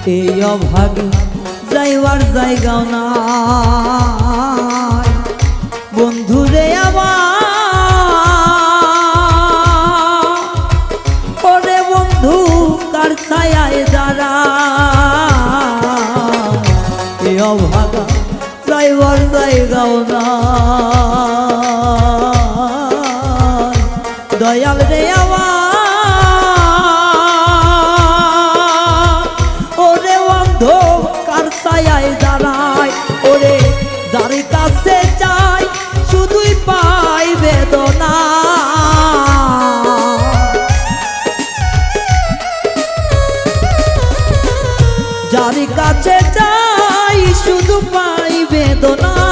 এই অভাগে যাইবার জায়গাও নাই বন্ধুরে আমার ওরে বন্ধু কার ছায়ায় দাঁড়ায় এই অভাগা যাইবার জায়গাও নাই দয়াল রে আমার ওরে বন্ধু কার ছায়ায় দাঁড়ায় ওরে যার কাছে চাই শুধুই পাই বেদনা যার কাছে চাই শুধু পাই বেদনা